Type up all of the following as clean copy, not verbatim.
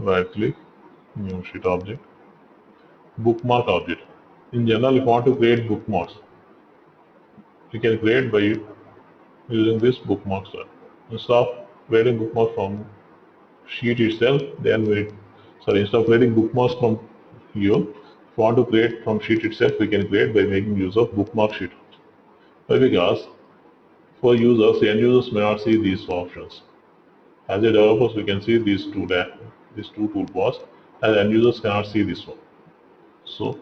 right click, new sheet object, bookmark object. In general, if you want to create bookmarks, you can create by using this bookmarks tab. Instead of creating bookmarks from sheet itself, instead of creating bookmarks from here, if you want to create from sheet itself, we can create by making use of bookmark sheet. Why? Because for users, end users may not see these options. As a developers, we can see these two toolbars, and end users cannot see this one. So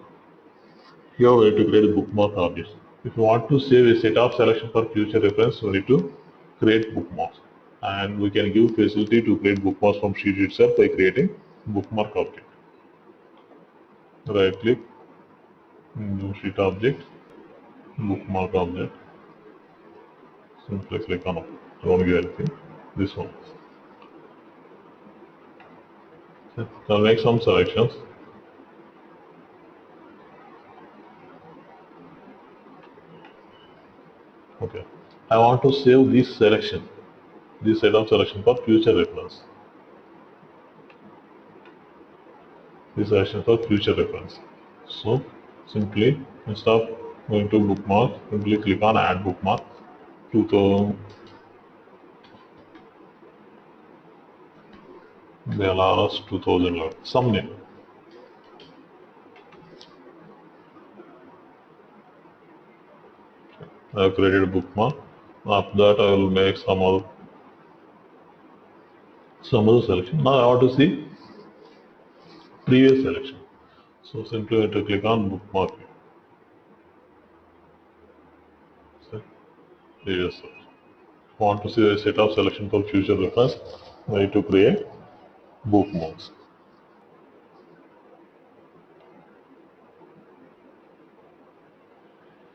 here we have to create a bookmark object. If you want to save a set of selection for future reference, we need to create bookmarks. And we can give facility to create bookmarks from sheet itself by creating bookmark object. Right click, new sheet object, bookmark object. Simply click on it. Don't give anything. This one. Now make some selections. Okay. I want to save this selection, this set of selection for future reference. This selection for future reference. So simply instead of going to bookmark, simply click on add bookmark. 2000. They allow us 2011. Some name. I have created a bookmark. After that, I will make some other selection. Now I want to see previous selection. So simply I have to click on bookmark. Previous selection. Want to see a set of selection for future reference, I need to create bookmarks.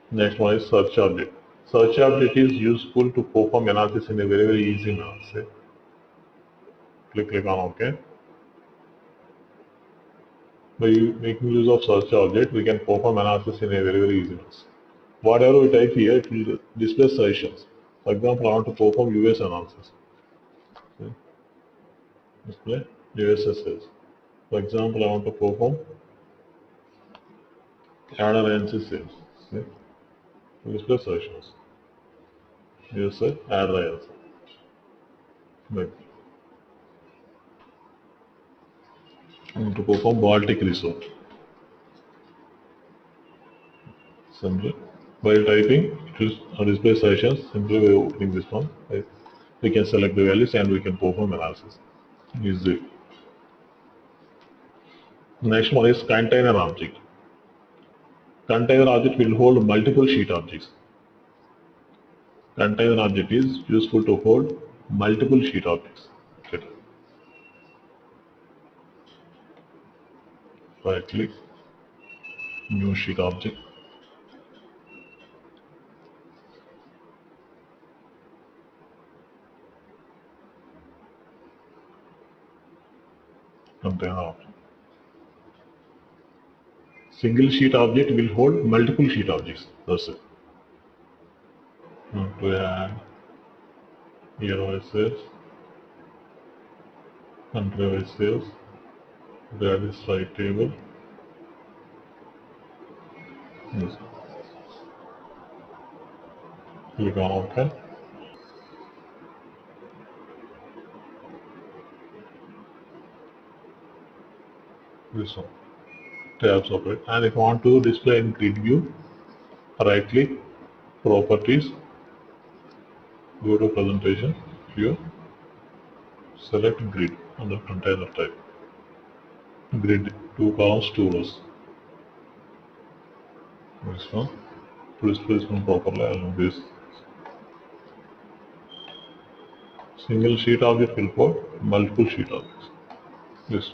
Next one is search object. Search object is useful to perform analysis in a very easy manner. Say, click on OK. By making use of search object, we can perform analysis in a very easy manner. Whatever we type here, it will display suggestions. For example, I want to perform US analysis. Okay. Display USSS. For example, I want to perform ad alliances sales. Okay. Display suggestions. USA ad alliance. Right. I want to perform Baltic research. Simply while typing, it will display suggestions. Simply by opening this one, right? We can select the values and we can perform analysis. Easy. Next one is container object. Container object will hold multiple sheet objects. Container object is useful to hold multiple sheet objects. Okay. Right click, new sheet object. Container object. Single sheet object will hold multiple sheet objects. That's it. Now to add year wise sales, country wise sales, that is right table. Yes. Click on OK. This one. Tabs operate. And if you want to display in grid view, right click, properties, go to presentation, here, select grid under container type. Grid 2 columns, 2 rows. This one. To display this one properly, I will do this. Single sheet object will hold multiple sheet objects. This.